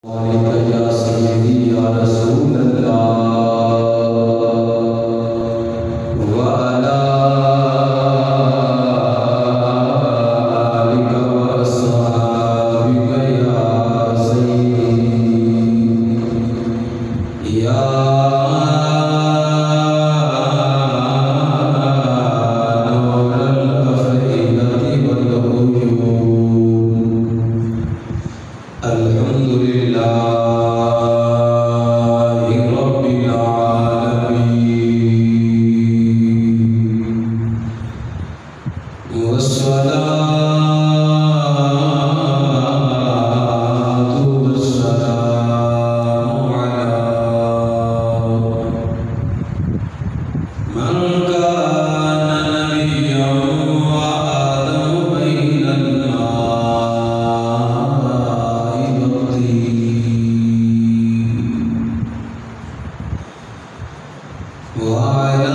یا سیدی یا رسول اللہ وعلا آلک واصحابک یا سیدی یا نور الافئدة والعیون الحمدللہ رب العالمین والصلاة والسلام علی من كان نبيا وآدم بين الماء والطين وعلى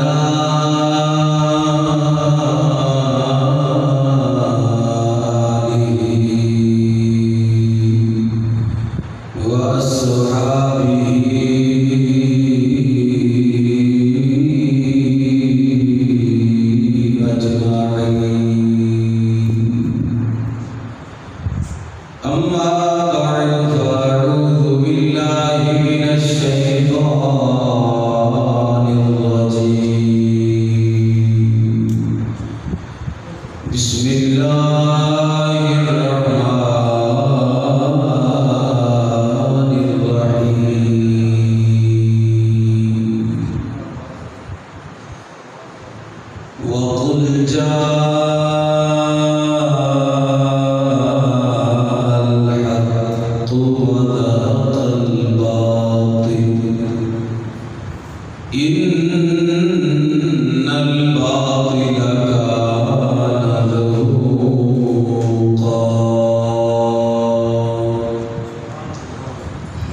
آله وأصحابه أما بعد فأعوذ بالله من الشيطان الرجيم بسم الله الرحمن الرحيم وقل الحق وذاق الباطل إن الباطل كان زهوقا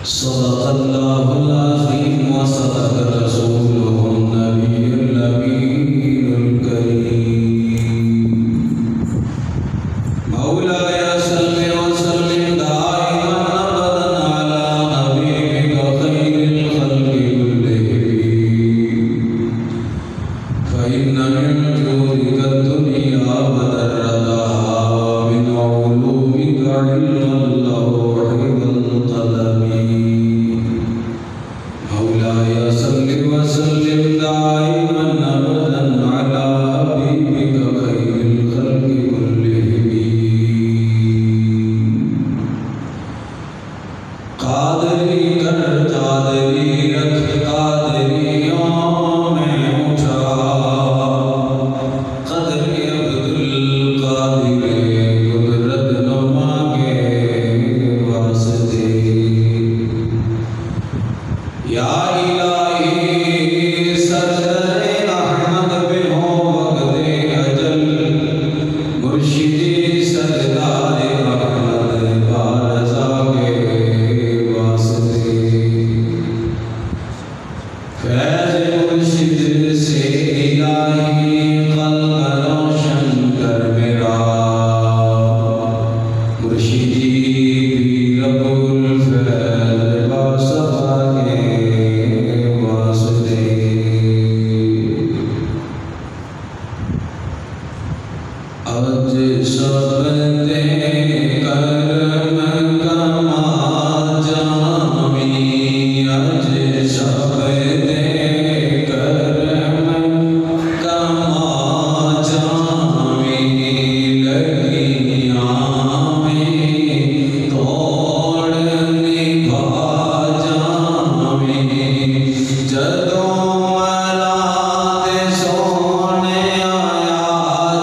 صدق الله العظيم وصدق رسوله النبي الأمين الكريم مولاي صل وسلم دائما أبدا على حبيبك خير الخلق كلهم فإن من جودك الدنيا وذرتها ومن علومك علم اللوح والقلم مولاي صل وسلم دائما أبدا على حبيبك خير الخلق كلهم قادری کر قادری رکھ قادریوں میں اٹھا قدر عبدالقادر قدرت نما کے واسطے یا الہی سرزر احمد بن ہو وقت اجل مرشدی سردار احمد بارزا کے واسطے فیض مرشد سے الہی قلب روشن کر میرا مرشدی بھی رب الفیض باصفا کے واسطے آج سب دے کرم کما جامی آج سب دے کرم کما جامی لگیاں میں توڑ نبھا جامی جدوں مراد سونے آیا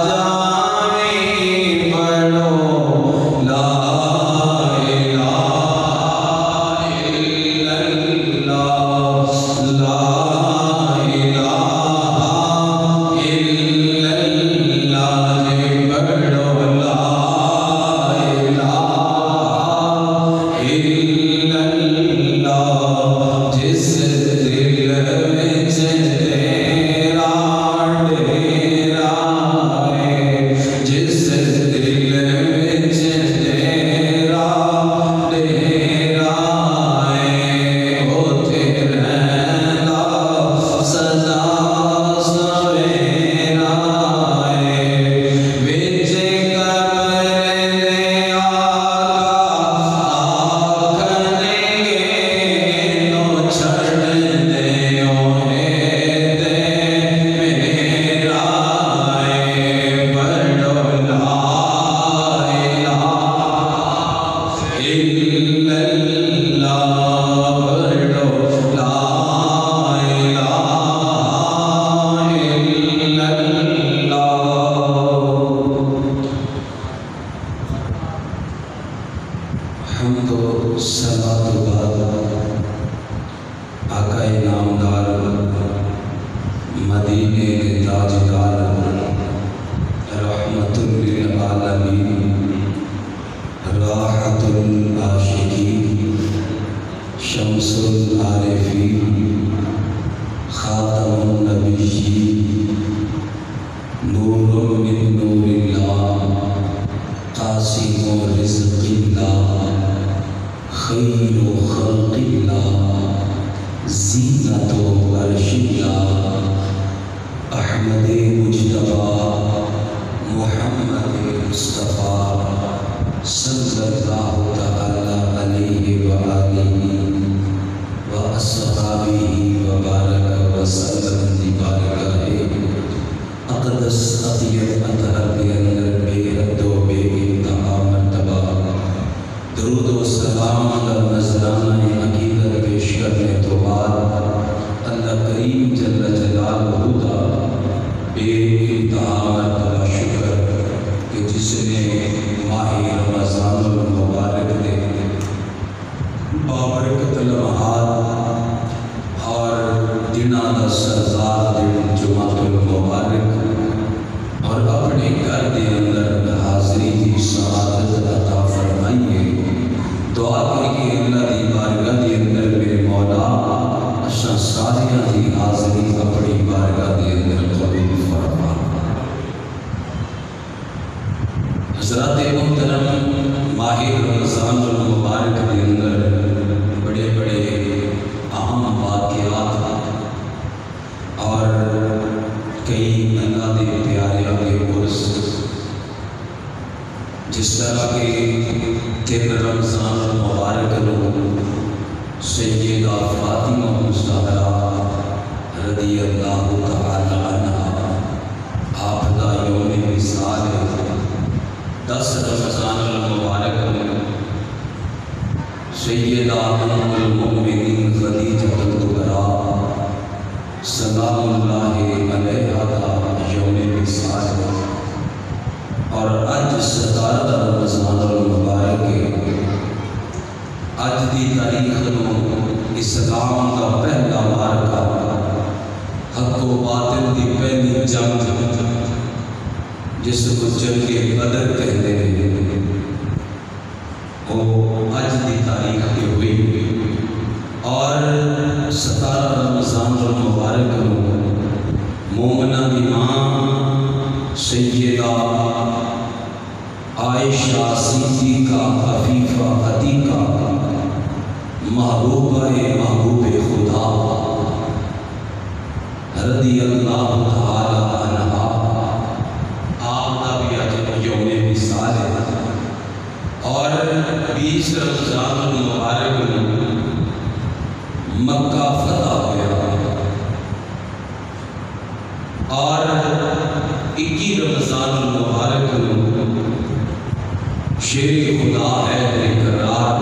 جامی پڑھو لا الہ الا اللہ لا الہ الا اللہ پڑھو لا الہ الا اللہ جس دل وچ تیرا ڈیرا ہے جس دل وچ تیرا ڈیرا شمس العارفین خاتم النبیین نور من نور اللہ قاسم رزق اللہ خیر خلق اللہ زینت عرش اللہ احمد مجتبی محمد مصطفیٰ صلی اللہ تعالی علیہ وآلہ وأصحابہ وبارک وسلم دی بارگاہ اقدس اطیب اطہر کے اندر بے حد و بے انتہا مرتبہ درود و سلام کا نذرانہ عقیدت پیش کرنے تو بعد اللہ کریم جل جلالہ کا بے انتہا مرتبہ شکر کہ جس نے ماہ رمضان المبارک دے بابرکت لمحات اور دنوں کا سردار دن جمعۃ المبارک اور اپنے گھر کے اندر حاضری کی سعادت عطا فرمائیے. دعا کر کے اللہ دی بارگاہ کے اندر میرے مولا اساں ساریاں دی حاضری اپنی بارگاہ کے اندر قبول فرما. حضرات محترم، ماہ رمضان المبارک کے اندر بڑے بڑے اہم واقعات اور کئی اللہ کے پیاریاں کے عرس، جس طرح کے 3 رمضان المبارک کو سیدہ فاطمہ الزہرا رضی اللہ تعالی عنہا آپ دا یوم وصال 10 رمضان المبارک میں سیدہ ام المؤمنین خدیجہ الکبریٰ سلام اللہ علیہا کا یوم وصال اور اج 17 رمضان المبارک کے اج دی تاریخ نو اسلام کا پہلا مارکا حق و باطل دی پہلی جنگ جس کو جنگ بدر کہتے ہیں وہ اج دی تاریخ کی ہوئی اور 17 رمضان المبارک کو مومنہ کی ماں سیدہ عائشہ صدیقہ عفیفہ عتیقہ محبوبہ محبوب خدا رضی اللہ تعالی عنہا آپ کا بھی آج یوم وصال ہے اور 20 رمضان المبارک میں مکہ فتح ہوا اور 21 رمضان المبارک میں شیر خدا ہے قرار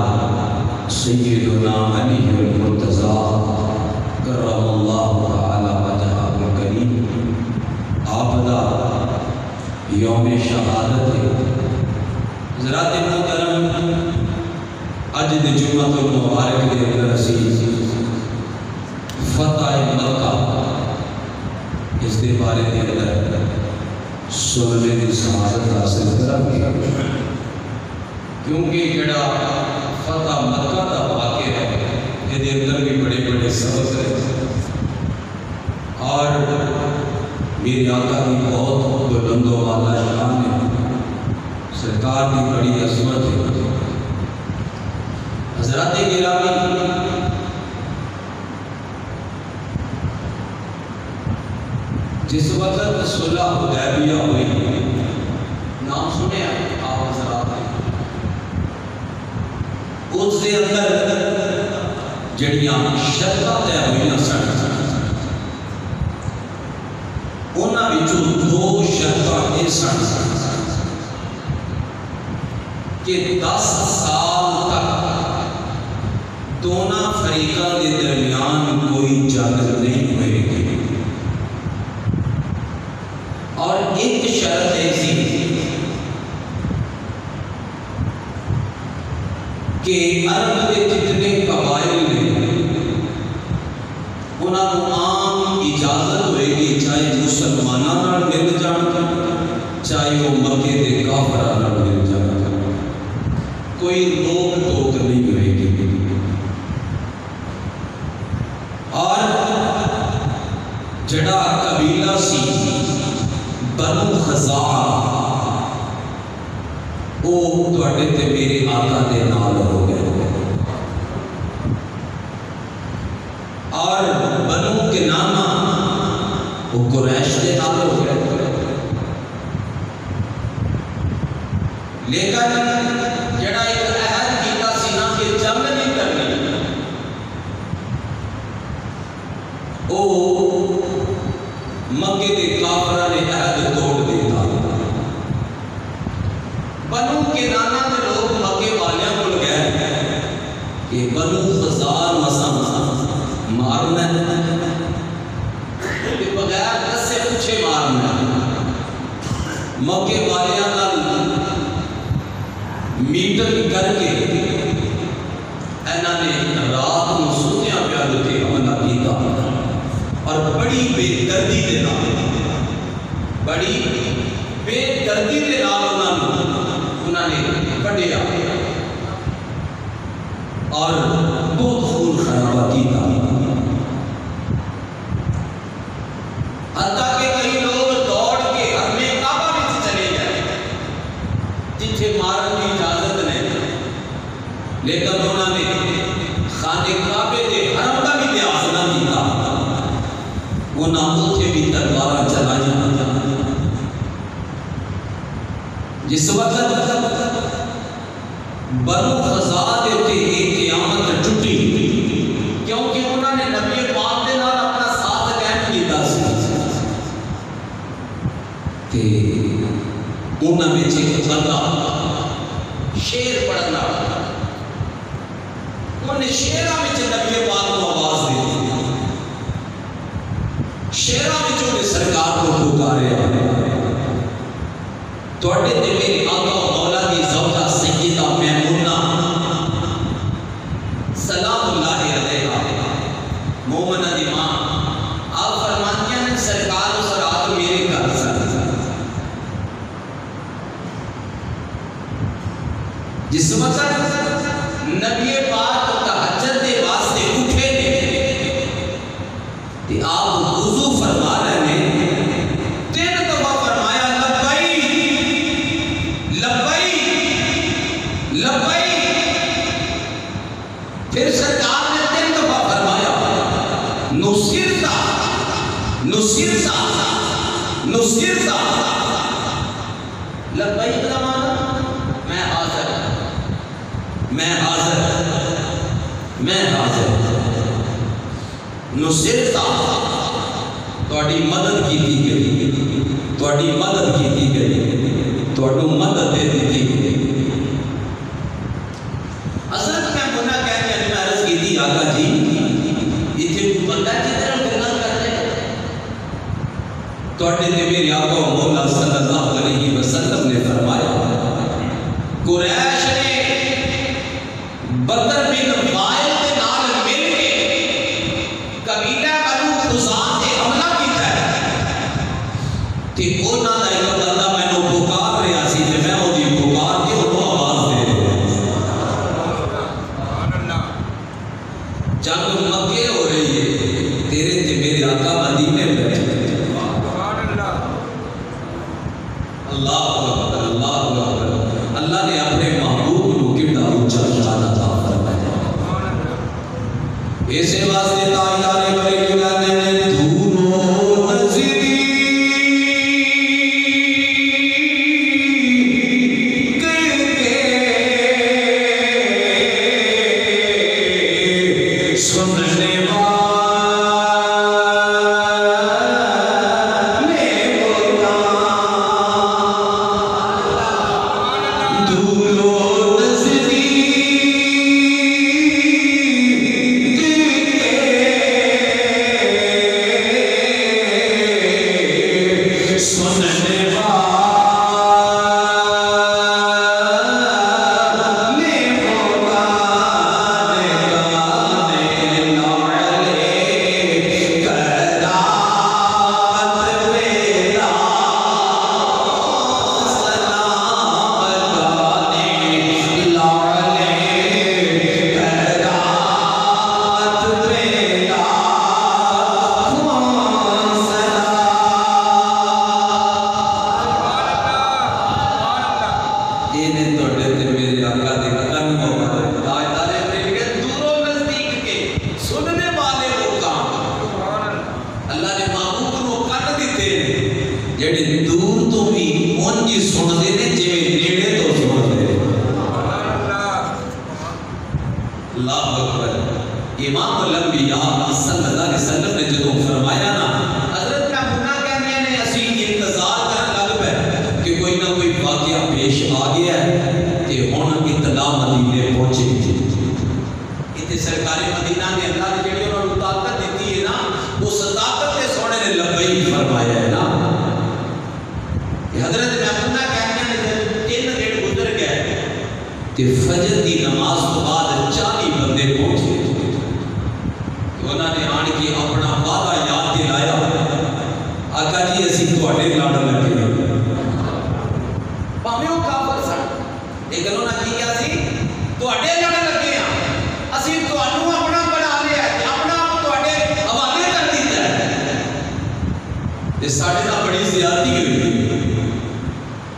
سیدنا علی المرتضیٰ کرم اللہ تعالی وجہہ الکریم آپ دا یوم شہادت ہے. حضرات محترم، اج دے جمعۃ المبارک کے اندر اسی فتح مکہ اس کے بارے کے اندر سننے کی سعادت حاصل کریں گے، کیونکہ جڑا فتح مکہ کا واقعہ ہے یہ اندر بھی بڑے بڑے سبق ہیں اور میرے آقا کی بہت بلند و بالا شان ہے، سرکار کی بڑی عظمت ہے. حضرات گرامی، جس وقت صلح حدیبیہ ہوئی، نام سنے آپ حضرات نے، اس کے اندر جڑیاں شرطاں طے ہوئی سن، انہاں وچوں 2 شرطاں یہ سن کہ 10 سال تک دونوں فریقاں کے درمیان کوئی جنگ نہیں ہوئے گی، اور ایک شرط ایسی کہ عرب کے جتنے قبائل نے انہاں کو عام اجازت ہوئے گی، چاہے مسلمانوں نال مل جان چاہے وہ مکے دے کافراں نال مل جان، کوئی روک ٹوک نہیں ہوئے گی. جڑا قبیلہ سی بنو خزاعہ وہ تواڈے تے میرے آقا دے نال ہو گئے، اور بنو کنانہ وہ قریش دے نال ہو گئے۔ لیکن جڑا ایک عہد کیتا سی نا کہ جنگ نہیں کرنی، او مکے دے کافراں نے عہد توڑ دیتا۔ بنو کنانہ دے لوگ مکے والیاں کول گئے کہ بنو خزاعہ مساں مارنا تے بغیر دسے پوچھے مارنا۔ مکے والیاں نال میٹنگ کر کے انہاں نے رات نو سوتیاں پیادے تے حملہ کیتا، اور بڑی بے دردی دے نال انہاں نے کٹیا اور بہت خون خرابہ کیتا، حتیٰ کہ کئی لوگ دوڑ کے حرم کعبہ میں چلے گئے جتھے مارن کی اجازت نہیں، لیکن انہوں نے خانے کعبے دے حرم کا بھی لحاظ نہ کیتا، انہوں نے بھی تلواراں چلائیاں۔ جس وقت بنو خزاعہ دے تے ایک قیامت ٹوٹی، کیونکہ انہوں نے نبی پاک دے نال اپنا ساتھ قائم کیتا سی، تے انہاں وچ ایک بندہ شعر پڑھن والا، انہیں شعراں وچ نبی پاک کو آواز دی، شعراں وچ انہیں سرکار کو پکاریا۔ تواڈے تے میرے آقا و مولا دی زوجہ سیدہ میمونہ سلام اللہ علیہا، مومنہ دی ماں، آپ فرمانیاں نے سرکار اس رات میرے گھر سے، جس وقت نبی پاک تہجد دے واسطے اٹھے نے تے آپ وضو فرما رہے ہیں، پھر سرکار نے 3 دفعہ فرمایا نصرتا نصرتا نصرتا، لبیک کا معنی میں حاضر، میں حاضر، میں حاضر، نصرتا تواڈی مدد کیتی گئی، تواڈی مدد کیتی گئی، تواڈو مدد دے دتی گئی۔ آقا جی اتنے کوئی بندہ جتنا گناہ کر لے، تواڈے تے میرے آقا و مولا صلی اللہ علیہ وسلم نے فرمایا، قریش نے بدر بن وائل کے نال مل کے قبیلہ بنو خزاعہ تے حملہ کیتا ہے، تے انہاں دا ایک بندہ مینوں پکار رہا سی تے میں اودی پکار کے انہوں آواز دے رہا۔ جنگ مکے ہو رہی ہے، تیرے تے میرے آقا مدینے میں بیٹھے، اللہ اکبر، اللہ اکبر، اللہ نے اپنے محبوب کو کتنا اونچا شان عطا فرمایا۔ ایسے واسطے تاجدار کلیجہ نے دھونو نظری سننے جڑے دور تو بھی اونج سنتے نے جویں نیڑے تو سنتے اللہ اکبر امام الانبیاء صلی اللہ علیہ وسلم نے جدوں فرمایا نا حضرت میں گناہ کہنے نے اسی انتظار کرن لگ پے کہ کوئی نہ کوئی واقعہ پیش آ گیا ہے کہ ہن اطلاع مدینے پہنچے گی تے سرکار مدینہ نے اللہ نے جڑی انہاں نوں طاقت دتی ہے نا اس طاقت تے سونے نے لبیک فرمایا ہے نا کہ حضرت میمونہ کہنے نے 3 دن گزر گئے کہ فجر دی نماز تو بعد 40 بندے پہنچے انہوں نے آن کے اپنا وعدہ یاد دلایا آقا جی اسی تواڈے لڑ لگے پاویں او کافر سن لیکن انہوں نے کیا سی تواڈے لڑ لگے ہاں اسی تانوں اپنا بنا لیا ہے اپنا آپ تواڈے حوالے کر دیتا ہے تے ساڈے نال بڑی زیادتی ہوئی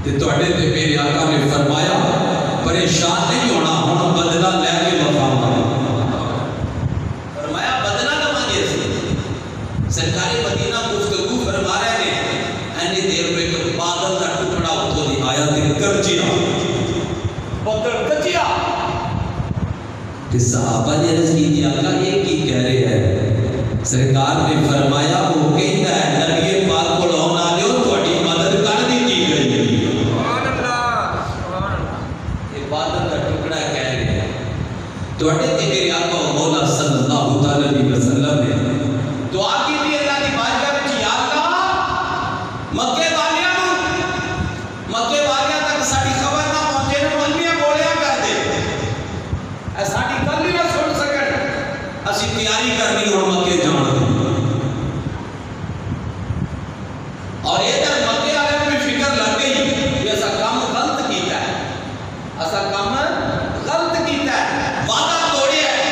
تے تواڈے تے میرے آقا نے فرمایا پریشان نہیں ہونا ہن بدلہ لے کے وفا فرمایا بدلہ لواں گے سرکار مدینہ گفتگو فرما رہے ہیں اینی دیر میں ایک بادل کا ٹکڑا اتوں دی آیا تے گرجیا بدل گرجیا تے صحابہ نے عرض کی آقا یہ کی کہہ رہے ہیں سرکار نے فرمایا وہ کہتا ہے نبی پاک کول آن والے ہو تہاڈی مدد کر دتی گئی ہے سبحان اللہ سبحان اللہ یہ بادل کا ٹکڑا کہہ رہے ہیں تواڈے تے میرے آقا مولا صلی اللہ تعالی علیہ وسلم نے دعا کی تھی اللہ کی بارگاہ وچ یا اللہ مکے والیاں تک ساڈی خبر نہ پہنچے نہ ملمیاں بولیا کر دے اے ساڈی گل ہی نہ سن سکن اسی تیاری کرنی ہن مکے جان دی اور ادھر مکے والے کو بھی فکر لگ گئی کہ ایسا کام غلط کیتا ہے ایسا کام غلط کیتا ہے وعدہ توڑیا ہے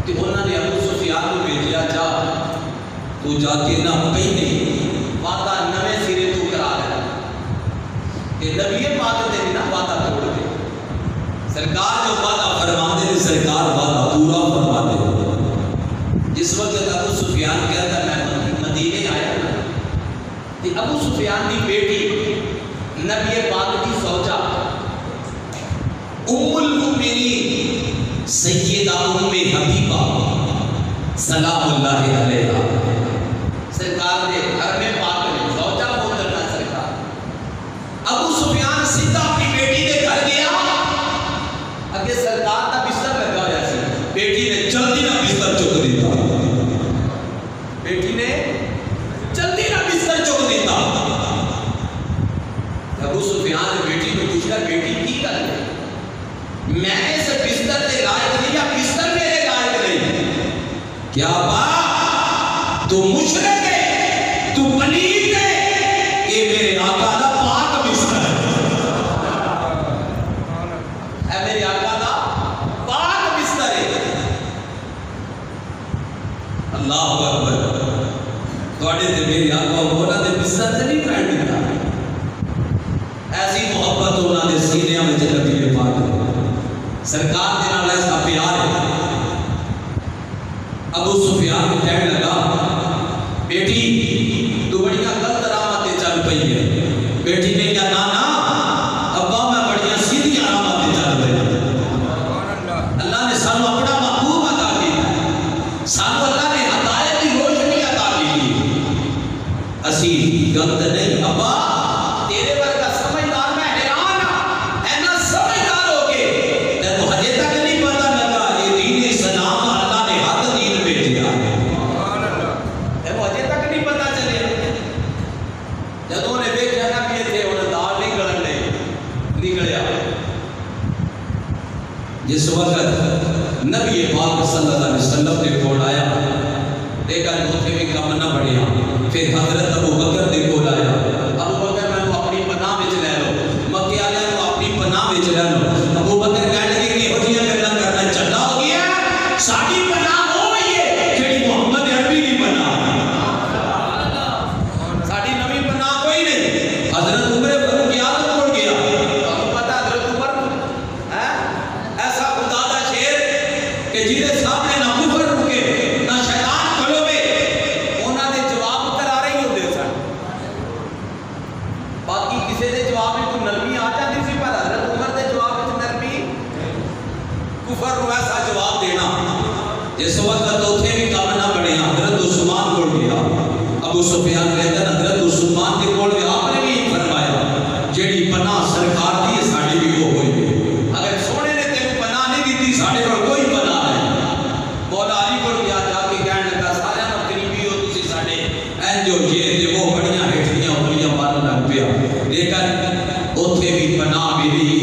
کہ انہوں نے ابو سفیان کو بھیجیا جا تو جا کے نہ پہلے وعدہ نویں سرے تو کرا دے کہ نبی پاک تے نہ وعدہ توڑ دے سرکار جو وعدہ فرما دے سرکار وعدہ پورا فرما دے جس وقت ابو سفیان کہتا میں مدینے آیا کہ ابو سفیان دی بیٹی نبی پاک دی زوجہ ام المؤمنین سیدہ ام حبیبہ سلام اللہ علیہا سرکار نے گھر میں پاک میں زوجہ محترمہ سرکار ابو سفیان سیدھا اپنی بیٹی کے گھر گیا اگے سرکار کا بستر لگا ہوا سی بیٹی نے جلدی نہ بستر چک دیتا بیٹی نے جلدی نہ بستر چک دیتا ابو سفیان نے بیٹی کو پوچھا بیٹی کی کر رہی میں اس بستر کے لائق نہیں یا بستر میرے لائق نہیں کیا باپ تو مشرک ہے تو پلید ہے یہ میرے آقا دا پاک بستر ہے میرے آقا دا پاک بستر ہے اللہ اکبر تواڈے تے میرے آقا مولا دے بستر تے نہیں پھیل دیتا ایسی محبت انہاں دے سینیاں وچ نبی پاک سرکار دے نال اس کا پیار ہے ابو سفیان کہنے لگا بیٹی تو بڑیاں غلط راہ تے چل پئی ہے بیٹی نے کہا نا ابا میں بڑیاں سیدھی راہ تے چل رہا اللہ نے سانو اپنا محبوب عطا کیا سانو اللہ نے ہدایت کی روشنی عطا کی اسی غلط نہیں ابا تیرے ورگا سمجھدار میں حیران ہاں اینا سمجھدار ہو کے تینوں ہجے تک نہیں پتہ لگا یہ دین اسلام اللہ نے حق دین بھیجا تینوں ہجے تک نہیں پتہ چلے جدوں نے دیکھا نا کہ تھے انہیں دار نکلیا جس وقت نبی پاک صلی اللہ علیہ وسلم نے کول آیا دیکھا دوتے بھی کم نہ بڑھیا پھر حضرت ابو بکر نے کول آیا ابو بکر میں اپنی پناہ وچ لے لو مکے والے کو اپنی پناہ وچ لے لو ابو بکر کہنے لگے کہ ہو جیاں گلاں کرنا چنگا ہو گیا ساڈی پناہ ہو گئی ہے جڑی محمد عربی دی پناہ ساڈی نویں پناہ کوئی نہیں حضرت عمر فاروق کی عادت توڑ گیا آپ کو پتہ حضرت عمر ہے ایسا خدا دا شیر کہ جہدے سامنے نہ کفر رکے نہ شیطان کھلوے انہاں دے جواب اتر آ رہے ہوندے سن جس وقت اوتھے بھی کام نہ بنیا حضرت عثمان کو گیا ابو سفیان لیکن حضرت عثمان کے کول گیا آپ نے بھی فرمایا جیڑی پناہ سرکار دی ساڑی بھی وہ ہوئی اگر سونے نے تیرے پناہ نہیں دیتی ساڑے پر کوئی پناہ نہیں مولا علی کو گیا جا کے کہنے لگا سارے نو قریبی ہو تسی ساڑے این جو یہ دے وہ بڑیاں ہیٹھیاں انگلیاں مارن لگ پیا لیکن اوتھے بھی پناہ ملی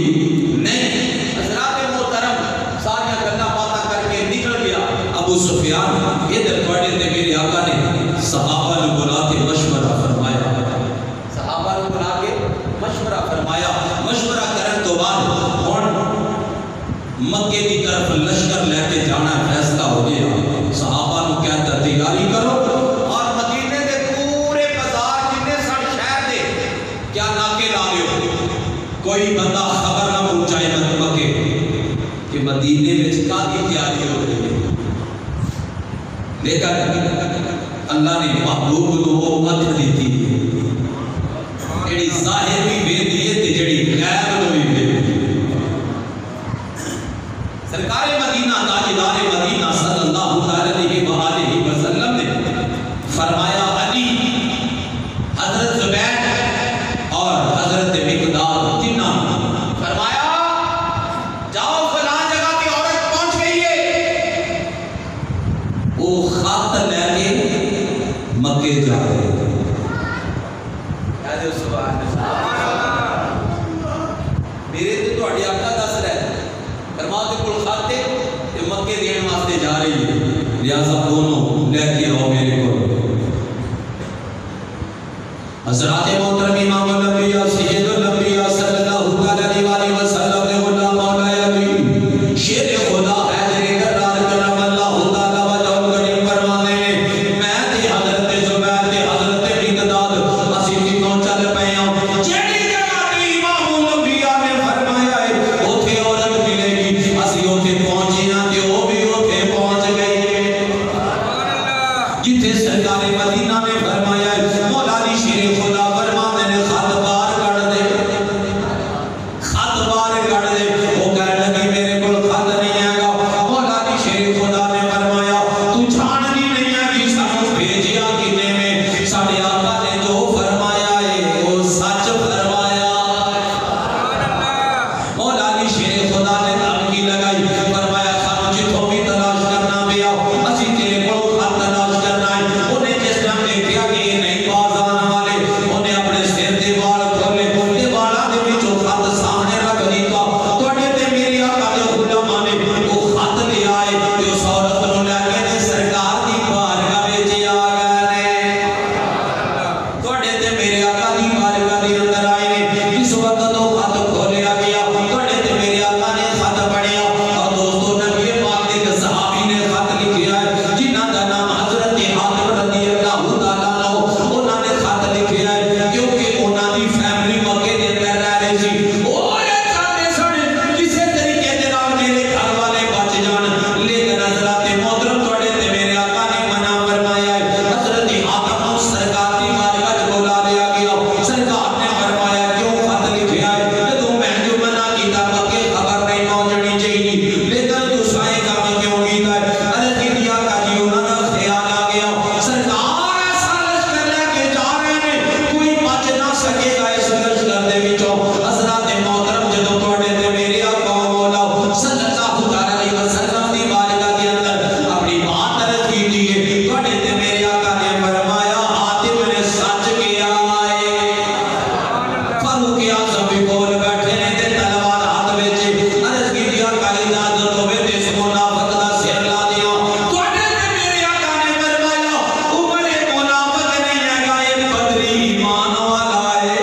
نہیں حضرات محترم ساری گلاں باتاں کر کے نکل گیا ابو سفیان ادھر تواڈے تے میرے آقا نے صحابہ نو بلا کے مشورہ فرمایا صحابہ نو بلا کے مشورہ فرمایا مشورہ کرن تو بعد ہن مکے دی طرف لشکر لے کے جانا فیصلہ ہو گیا صحابہ نو کہتا تیاری کرو اور مدینے دے پورے بازار جتنے سن شہر دے کیا ناکے لا دیو کوئی بندہ خبر نہ پہنچائے مکے کہ مدینے وچ کاہدی تیاری ہو رہی ہے لیکن اللہ نے محبوب نو وہ مت دیتی جڑی ظاہر بھی ویندی ہے تے جڑی غیب نو بھی ویندی سرکار مدینہ تاجدار مدینہ صلی اللہ علیہ وآلہ وسلم نے فرمایا علی حضرت زبیر اور حضرت مقداد تینوں فرمایا جاؤ فلاں جگہ کی عورت پہنچ گئی ہے وہ خط لے کے مکے جا رہے تھے سبحان اللہ میرے تے تہاڈے آقا دس رہے فرما دے کول خاتے تے مکے دین واسطے جا رہی ہے لہذا دونوں لے کے آؤ میرے کو حضرات محترم امام الانبیاء سید الانبیاء صلی اللہ علیہ وآلہ وسلم نے غلام مولا علی شیر خدا حیدر کرار کرم اللہ تعالی وجہ کریم فرمانے میں تے حضرت زبیر تے حضرت مقداد اسی تینوں چل پئے ہوں جیڑی جگہ تے امام الانبیاء نے فرمایا ہے اوتھے عورت ملے گی اسی اوتھے پہنچے ہاں تے وہ بھی اوتھے پہنچ گئی جتھے سرکار مدینہ نے فرمایا ہے مولا علی شیر خدا فرمانے نے خط بار کر دے وہ کہنے لگی میرے کول خط نہیں ہے گا مولا علی شیر خدا نے فرمایا تو جھاننی نہیں ہے کہ سانو بھیجیا کنے میں ساڈے آقا نے جو فرمایا ہے وہ سچ فرمایا مولا علی شیر خدا نے دھمکی لگائی فرمایا سانو جتھوں بھی تلاش کرنا پیا اسی تیرے کول خط تلاش کرنا ہے انہیں جس ٹائم دیکھا کہ یہ نہیں باز آنے والے انہیں اپنے سر دے وال کھولے تے والاں دے وچوں خط سامنے رکھ دیتا تواڈے تے میرے آقا دے علماء نے وہ خط لے آئے تے اس عورت نوں لے کے تے سرکار دی بارگاہ وچ آ گئے تواڈے تے میرے آقا دی بارگاہ دے اندر آئے نے اس وقت وہ خط کھولیا گیا تواڈے تے میرے آقا نے خط پڑھیا اور دوستو نبی پاک دے صحابی نے خط لکھیا ہے جنہاں دا نام حضرت حاتم رضی اللہ تعالی عنہ انہاں نے خط لکھیا ہے کیونکہ انہاں دی فیملی مکے دے اندر رہ رہی سی وہ یہ چاہتے سن کسے طریقے دے نال میرے گھر والے بچ جان لیکن حضرت محترم تواڈے تے میرے آقا نے منع فرمایا ہے حضرت حاتم نوں سرکار دی بارگاہ وچ بلا لیا گیا سرکار نے فرمایا کیوں خط لکھیا ہے جدوں میں جو منع کیتا مکے خبر نہیں پہنچنی چاہیے لیکن تو سائے کام کیوں کیتا ہے عرض کی آقا جی انہاں دا خیال آ گیا سرکار ایسا لشکر لے کے جا رہے ہیں کوئی بچ نہ سکے گا اس لشکر دے وچوں حضرات محترم جدوں تواڈے تے میرے آقا مولا صلی اللہ علیہ وسلم دی بارگاہ دے اندر اپنی بات عرض کیتی ہے تواڈے تے میرے آقا نے فرمایا حاتم نے سچ کیا ہے فاروق اعظم بھی کول بیٹھے نے تے تلوار ہاتھ وچ عرض کیتی آقا اجازت ہوے تے اس منافق دا سر لا دیاں تواڈے تے میرے آقا نے فرمایا عمر منافق نہیں ہے گا یہ بدری ایمان والا ہے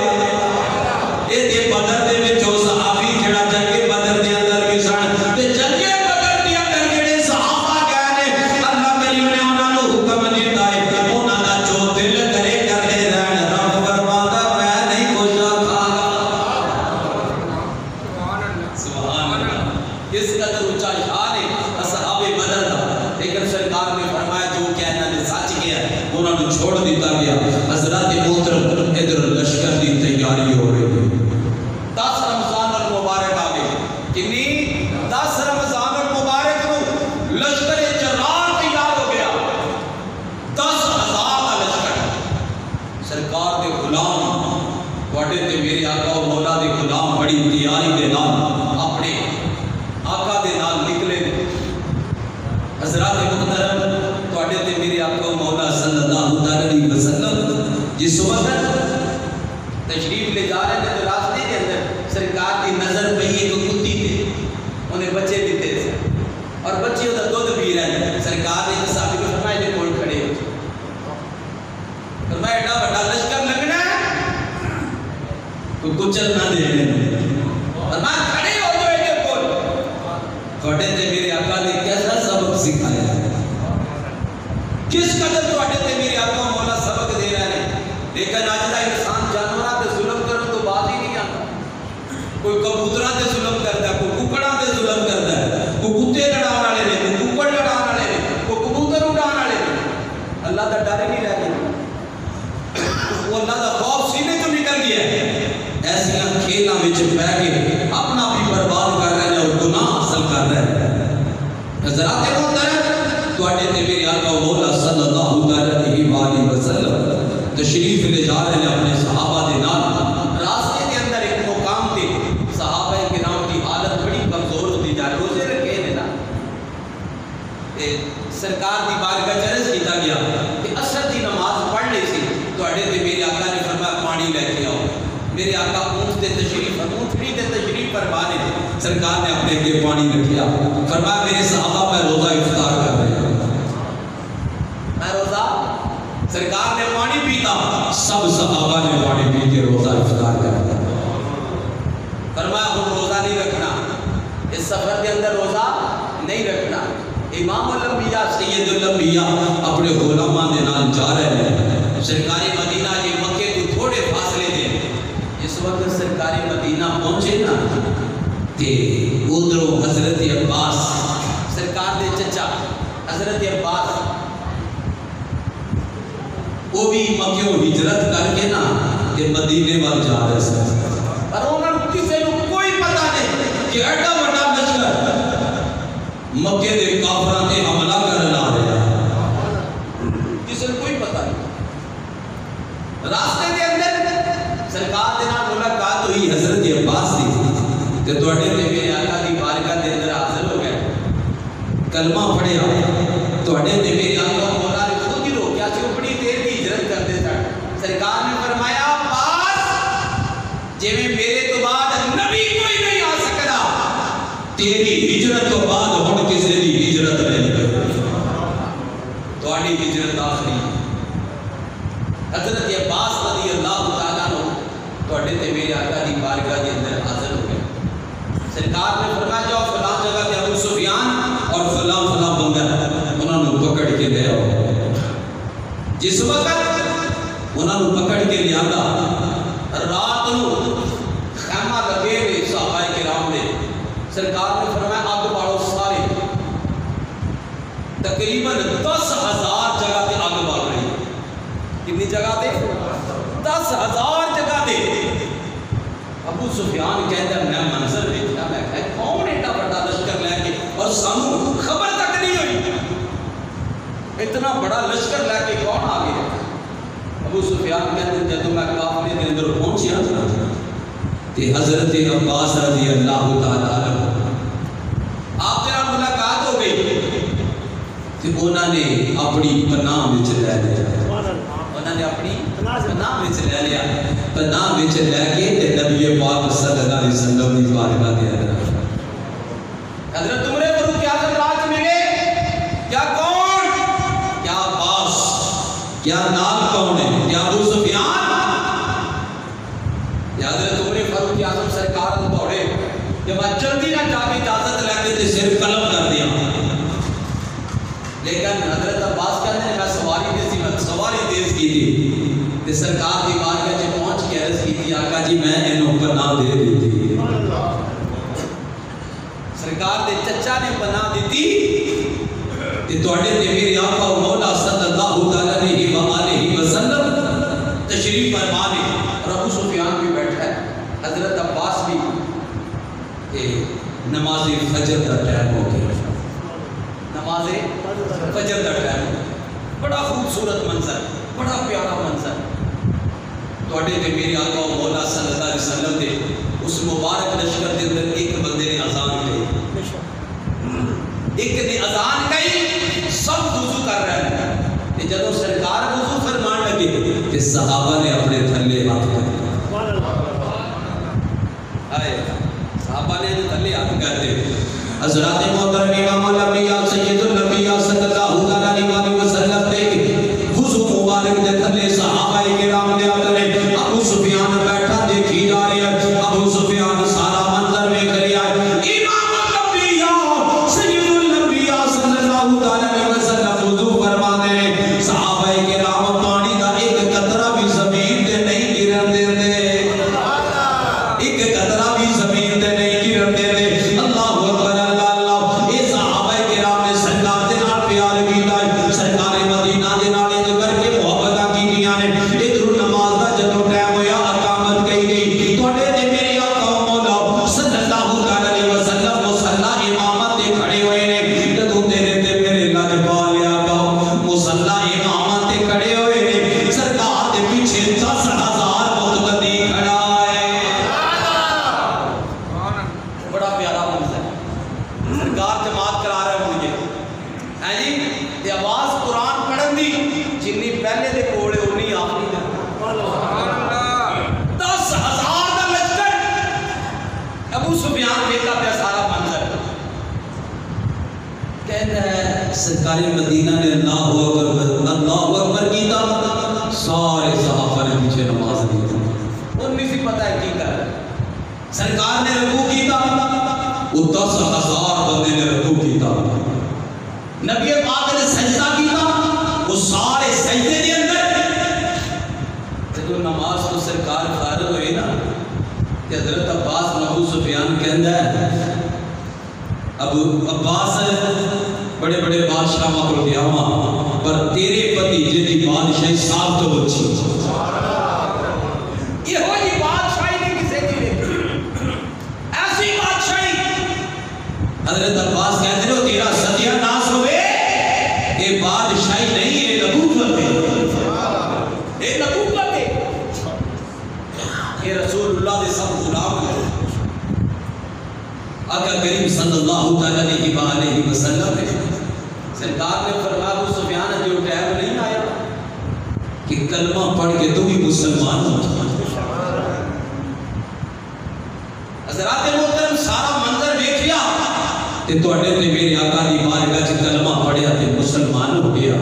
اے تے بدر دے وچوں صحابی جڑا جنگ بدر دے اندر بھی سن تے جنگ بدر دے اندر جڑے صحابہ گئے نے اللہ کریم نے انہاں نوں حکم دیتا ہے انہاں دا جو دل کرے کرتے رہن رب فرماتا میں نہیں کچھ آکھاں سبحان اللہ اس قدر اونچا شان ہے اصحاب بدر دا لیکن سرکار نے فرمایا جو کہنا نے سچ کیا انہاں نوں چھوڑ دیتا گیا حضرات محترم ادھر لشکر دی تیاری ہو رہی ہے 10 رمضان المبارک آ گئے کنی 10 رمضان المبارک نو لشکر جرار حضرات محترم تواڈے تے میرے آقا مولا صلی اللہ علیہ وسلم جس وقت تشریف لے جا رہے ہیں تو راستے کے اندر سرکار کی نظر پئی ایک کتی تے انہیں بچے دیتے تھے اور بچے ادھر دودھ پی رہے ہیں. سرکار نے صحابی کو فرمایا جو کول کھڑے ہو فرمایا ایڈا بڑا لشکر لگنا ہے کوئی کچل نہ دے فرمایا کھڑے ہو جو ایک کول. تواڈے تے میرے آقا نے کیسا سبق سکھایا ہے, کس قدر تواڈے تے میرے آقا مولا سبق دے رہے ہیں. لیکن اج دا انسان جانوراں تے ظلم کرن تو باز ہی نہیں آتا. کوئی کبوتراں تے ظلم کردا ہے, کوئی ککڑاں تے ظلم کردا ہے, کوئی کتے لڑاون والے نے, کوئی ککڑ لڑاون والے نے, کوئی کبوتر اڑاون والے نے. اللہ دا ڈر نہیں رہ گیا, وہ اللہ دا خوف سینے تو نکل گیا ہے. ایسیاں کھیلاں وچ پہ کے اپنا بھی برباد کر رہے ہیں اور گناہ حاصل کر رہے ہیں. حضرات محترم تواڈے تے میرے آقا مولا صلی اللہ علیہ وآلہ وسلم تشریف لے جا رہے ہیں اپنے صحابہ دے نال. راستے کے اندر ایک مقام تے صحابہ کرام کی حالت بڑی کمزور ہوتی جا رہی, روزے رکھے نے نا. سرکار دی بارگاہ عرض کیتا گیا کہ عصر دی نماز پڑھ لی سی, تواڈے تے میرے آقا نے فرمایا پانی لے کے آؤ. میرے آقا اونٹ تے تشریف فرما نے, سرکار نے اپنے کے پانی رکھیا, فرمایا میرے صحابہ میں روزہ افطار کر رہے ہیں. میں روزہ, سرکار نے پانی پیتا, سب صحابہ نے پانی پی کے روزہ افطار کر دیا. فرمایا ہم روزہ نہیں رکھنا, اس سفر کے اندر روزہ نہیں رکھنا. امام الانبیاء سید الانبیاء اپنے علماء دے نال جا رہے ہیں. سرکار مدینہ یہ مکے کو تھوڑے فاصلے دے. اس وقت سرکار مدینہ پہنچے نا تے ادھروں حضرت عباس سرکار دے چچا حضرت عباس وہ بھی مکیوں ہجرت کر کے نا کہ مدینے وال جا رہے ہیں. پر انہوں نے کسی کو کوئی پتہ نہیں کہ ایڈا بڑا لشکر مکے دے کافراں تے حملہ کرن آ رہا ہے, کسی کو کوئی پتہ نہیں. راستے کے اندر سرکار دے نال ملاقات ہوئی حضرت عباس دی تے تواڈے تے میرے آقا دی بارگاہ دے اندر حاضر ہو گئے, کلمہ پڑھیا. تواڈے تے میرے آقا مولا نے خود ہی روکیا سی, وہ بڑی دیر دی ہجرت کرتے سن. سرکار نے فرمایا عباس جے میرے تو بعد نبی کوئی نہیں آ سکدا, تیری ہجرت تو بعد ہن کسے دی ہجرت نہیں کرنی, تواڈی ہجرت آخری. حضرت عباس رضی اللہ تعالیٰ عنہ تواڈے تے میرے آقا دی بارگاہ دے اندر حاضر ہو گئے. سرکار نے فرمایا جاؤ فلاں جگہ تے ابو سفیان اور فلاں فلاں بندہ انہاں نوں پکڑ کے لے آؤ. جس وقت انہاں نوں پکڑ کے لے آندا, رات نوں خیمہ لگے ہوئے صحابہ کرام دے, سرکار نے فرمایا اگ بالو سارے. تقریباً 10,000 جگہ تے اگ بال رہی. کتنی جگہ تے 10,000 جگہ تے. ابو سفیان کہتا ہے میں منظر دیکھا, میں کہا کون ایڈا بڑا لشکر لے کے, اور سانوں خبر تک نہیں ہوئی اتنا بڑا لشکر لے کے کون آ گیا. ابو سفیان کہتے ہیں جب میں قافلے کے اندر پہنچیا تے حضرت عباس رضی اللہ تعالیٰ عنہ آپ سے ملاقات ہو گئی تے انہوں نے اپنی پناہ وچ لے لیا. انہوں نے اپنی پناہ وچ لے لیا, پناہ وچ لے کے تے نبی پاک صلی اللہ علیہ وسلم دی بارگاہ دے اندر حضرت عمر فاروق اعظم راج میں گئے. کیا کون, کیا عباس, کیا نام کون ہے, کیا ابو سفیان, یا حضرت عمر فاروق اعظم سرکار دوڑے جب جلدی نہ جا کے اجازت لے کے تے صرف قلم کر دیا. لیکن حضرت عباس کہتے ہیں میں سواری تیز کی تھی تے سرکار دی بارگاہ چ پہنچ کے عرض کی تھی آقا جی میں انہوں پناہ دے دی تھی. سرکار دے چچا نے پناہ دیتی تے تواڈے تے میرے آقا مولا صلی اللہ علیہ وآلہ وسلم تشریف فرما نے, اور ابو سفیان بھی بیٹھا ہے, حضرت عباس بھی. نماز فجر کا ٹائم ہو گیا, نماز فجر کا ٹائم. بڑا خوبصورت منظر, بڑا پیارا منظر. تواڈے تے میرے آقا مولا صلی اللہ علیہ وسلم دے اس مبارک لشکر دے اندر ایک بندے نے اذان کہی, ایک نے اذان کہی تے صحابہ نے اپنے تھلے ہاتھ کر آئے صحابہ نے تھلے ہاتھ کر دے حضرات محترم امام الانبیاء سید الانبیاء صلی اللہ علیہ وسلم نے وضو مبارک دے تھلے صحابہ کرام نے اپنے ابو سفیان بیٹھا دیکھی جا رہی ہے ابو سفیان سارا منظر میں کری آئے امام الانبیاء سید الانبیاء صلی اللہ علیہ وسلم وضو فرما دے صحابہ کرام پانی دا ایک قطرہ بھی زمین تے نہیں گرن دے ایک قطرہ بھی زمین تے نہیں گرن دے اللہ اکبر سرکار مدینہ نے اللہ اکبر کیتا سارے صحابہ نے پیچھے نماز دی ان میں سے پتہ ہے کی کر سرکار نے رکوع کیتا وہ 10,000 بندے نے رکوع کیتا نبی پاک نے سجدہ کیتا وہ سارے سجدے دے اندر جب نماز تو سرکار فارغ ہوئی نا کہ حضرت عباس ابو سفیان کہندا ہے ابو عباس بڑے بڑے بادشاہ مکرو دیاما پر تیرے بھتیجے دی بادشاہی صاحب تو بچی یہ ہو جی بادشاہی نہیں کسے کی دیکھی ایسی بادشاہی حضرت عباس کہتے ہو تیرا ستیہ ناس ہوئے یہ بادشاہی نہیں یہ نبوت ہے یہ نبوت ہے یہ رسول اللہ دے سب غلام ہے آقا کریم صلی اللہ علیہ وسلم نے سرکار نے فرمایا ابو سفیان جو ٹائم نہیں آیا کہ کلمہ پڑھ کے تو بھی مسلمان ہو حضرات محترم سارا منظر دیکھیا تے تواڈے تے میرے آقا دی بارگاہ وچ کلمہ پڑھیا تے مسلمان ہو گیا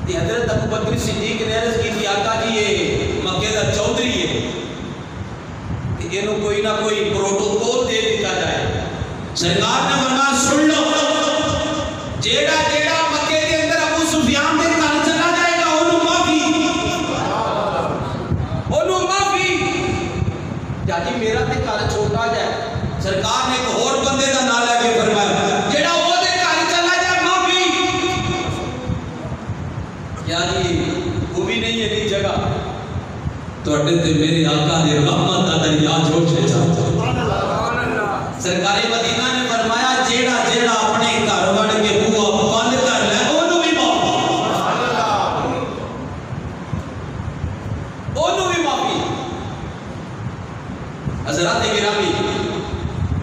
تے حضرت ابو بکر صدیق نے عرض کی تھی آقا جی یہ مکے دا چودھری ہے کہ انہوں کوئی نہ کوئی پروٹوکول دے دیتا جائے سرکار نے فرمایا سن لو جیڑا جیڑا مکے کے اندر ابو سفیان کے گھر چلا جائے گا انہوں معافی جاجی میرا تے گھر چھوٹا جائے سرکار نے ایک اور بندے دا نام لے کے فرمایا جیڑا وہ دے گھر چلا جائے معافی کیا جی وہ بھی نہیں ہے دی جگہ تو اڈے تے میرے آقا دے رحمت دا دریا جوڑے جاتا سرکار مدینہ نے فرمایا جیڑا جیڑا اپنے گھر وڑ کے بوہا بند کر لے اونوں بھی معافی حضرات گرامی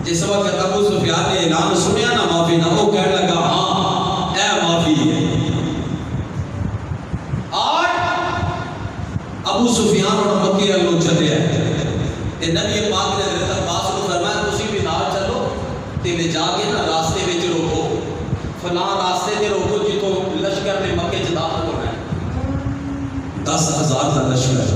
جس وقت ابو سفیان نے اعلان سنیا نا معافی نہ وہ کہنے لگا ہاں اے معافی ہے اور ابو سفیان اور مکے اللہ چلے ہیں نبی پاک نے حضرت عباس کو فرمایا تسی بھی نال چلو تے لے جا کے نا راستے وچ روکو فلاں راستے تے روکو جتوں لشکر نے مکے چ داخل ہونا ہے 10,000 کا لشکر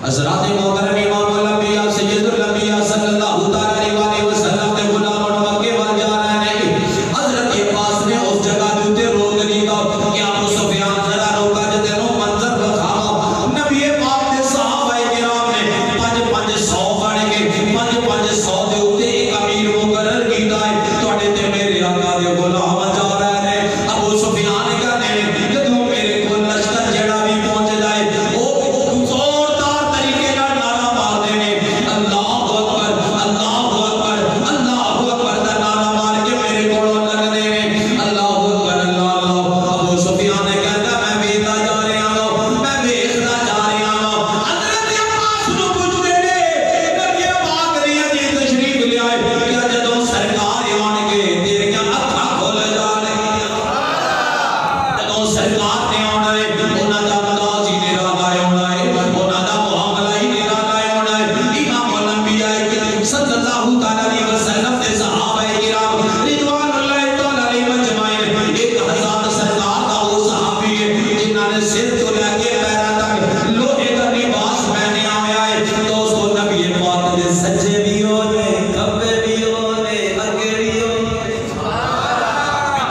حضرات محترم امام الانبیاء سید الانبیاء صلی اللہ علیہ وسلم نے غلام مکے وال جا رہے ہیں حضرت عباس نے اس جگہ تے روک دیا کہ ابو سفیان ذرا روکا جے نو منظر دکھاوا نبی پاک نے صحابہ کرام نے 500 بڑھ کے 500 دے اوتے ایک امیر مقرر کیتا ہے تواڈے تے میرے آقا دے غلام جا رہے ہیں ابو سفیان کہنے جدوں میرے کول لشکر جڑا بھی پہنچ جائے او زوردار طریقے نال نعرہ مار دے نے اللہ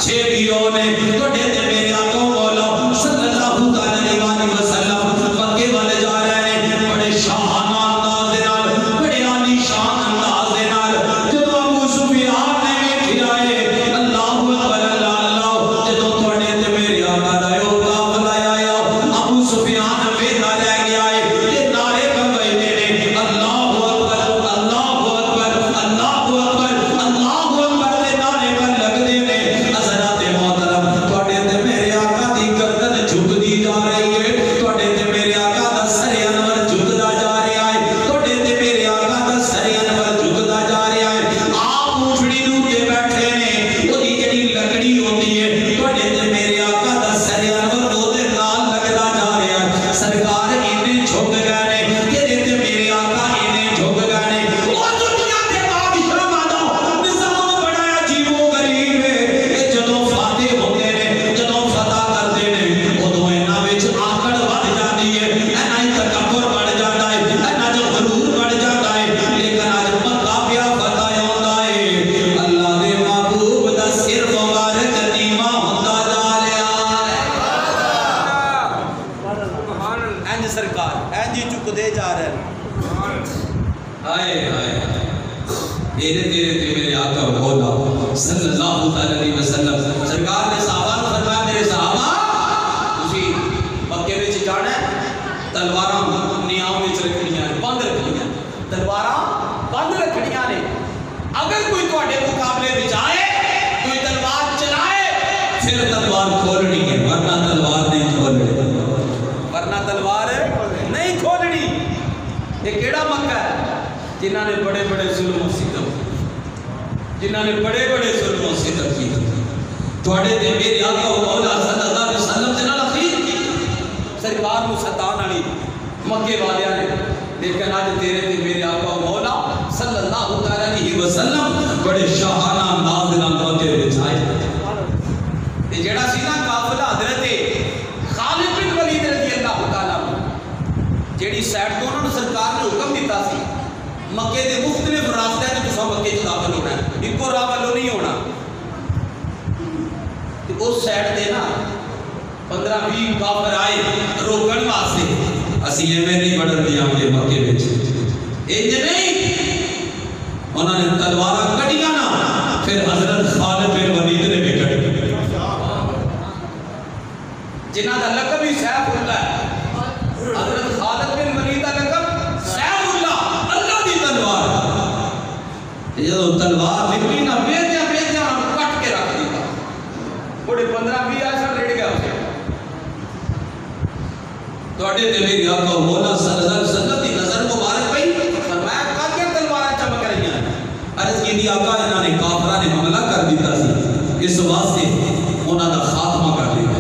اچھے ویروں نے توڑے تے میرے آقا مولا صلی اللہ علیہ وسلم مکے والے جا رہے ہیں بڑے شاہانہ انداز دے نال بڑے عالی شان انداز دے نال جدو ابو سفیان نے ویکھی آئے اللہ اکبر اللہ جدو توڑے تے میرے آقا دا او قافلہ آیا ابو سفیان ویکھا رہ گیا ہے یہ نعرے بگائی نے اللہ اکبر اللہ اکبر اللہ اکبر اللہ اکبر دے نعرے پر لگ دے نے حضرات محترم توڑے تے میرے آقا دی گردن جھکدی جا رہی ہے توڑے تے میرے آقا دا سر انور جھکدا جا رہا ہے توڑے تے میرے آقا دا سر انور جھکدا جا رہا ہے آپ اونٹڑی دے اوتے بیٹھے نے اودی جڑی لکڑی ہوندی ہے توڑے تے میرے آقا دا سر انور اودے نال لگدا جا رہا ہے سرکار اینے جھک گئے نے تیرے تے میرے آقا اینے جھک گئے نے او دنیا دے بادشاہ دا نظام بڑا عجیب و غریب ہے اے جدوں فاتح ہوندے نے جدوں فتح کردے نے اودوں انہاں وچ آکڑ بڑھ جاندی ہے انہاں وچ تکبر بڑھ جاندا ہے انہاں وچ غرور بڑھ جاندا ہے لیکن اج مکہ پیا فتح ہوندا ہے اللہ دے محبوب دا سر مبارک نیواں ہوندا جا رہا ہے انج سرکار انج چکدے جا رہے ہیں آئے آئے تیرے تیرے تے میرے آقا مولا صلی اللہ علیہ وسلم سرکار نے صحابہ نے فرمایا میرے صحابہ تسی مکے وچ جانا ہے تلواراں نیام وچ رکھنیاں بند رکھنیاں تلواراں بند رکھنیاں نے اگر کوئی تواڈے مقابلے وچ آئے کوئی تلوار چلائے پھر تلوار کھولنی ہے ورنہ تلوار نہیں کھولنی ورنہ تلوار نہیں کھولنی یہ کیڑا مکہ ہے جنہاں نے بڑے بڑے ظلم و ستم جنہاں نے بڑے بڑے ظلم و ستم کی تواڈے تے میرے آقا مولا صلی اللہ علیہ وسلم دے نال اخیر کی سرکار نو ستان والی مکے والیاں نے لیکن اج تیرے تے میرے آقا مولا صلی اللہ علیہ وسلم بڑے شاہانہ انداز دے نال مکے وچ آئے تے جڑا سی نا قافلہ حضرت خالد بن ولید رضی اللہ تعالی عنہ جیڑی سائیڈ تو انہوں نے سرکار نے حکم دیتا سی مکے دے مختلف راستے تے تساں مکے چ داخل ہونا ہے ایکو راہ والوں نہیں ہونا تے اس سائیڈ تے نا 15-20 کافر آئے روکن واسطے اسی ایویں نہیں بڑھن دیاں گے مکے وچ انج نہیں انہوں نے تلواراں کٹیاں نا پھر حضرت خالد بن ولید نے بھی کٹی جنہاں دا لقب ہی سیف اللہ ہے حضرت خالد بن ولید کا لقب سیف اللہ اللہ دی تلوار یہ جو تلوار نکلی نا بیدیاں کٹ کے رکھ دیتا بڑے 15-20 ایسا ریڑ گیا اسے توڑے تے میری آقا مولا صلی اللہ علیہ وسلم دی نظر مبارک پئی فرمایا کاکیا تلواریں چمک رہی ہیں عرض کی دی آقا انہاں نے کافرہ نے حملہ کر دیتا سی اس واسطے انہاں دا خاتمہ کر دیتا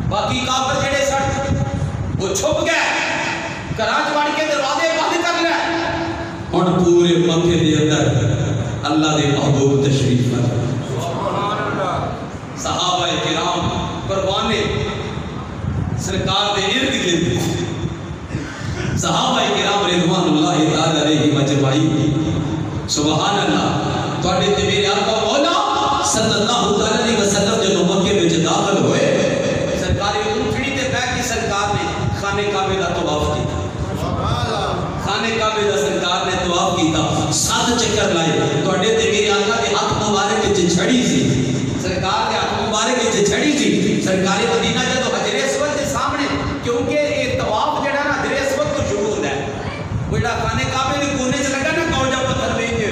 باقی کافر جڑے سٹ وہ چھپ گئے کراچ وڑ کے دروازے بند کر لے ہن پورے مکے دے اندر اللہ دے محبوب تشریف فرما صحابہ کرام قربانے سرکار دے ارد گرد صحابہ کرام رضوان اللہ تعالی علیہ مجمعین سبحان اللہ تواڈے تے میرے آقا مولا صلی اللہ علیہ وسلم جدوں مکے وچ داخل ہوئے سرکار اونٹڑی تے بیٹھ کے سرکار نے خانہ کعبے دا طواف کیتا خانہ کعبے دا سرکار نے طواف کیتا 7 چکر لائے تواڈے تے میرے آقا دے ہاتھ مبارک وچ چھڑی سی سرکار دے ہاتھ مبارک وچ چھڑی سی سرکار مدینہ جدوں حجر اسود دے سامنے کیونکہ یہ طواف جڑا نا حجر اسود تو شروع ہوندا ہے وہ جڑا خانہ کعبے دے کونے چ لگا نا کوجا پتھر ویکھے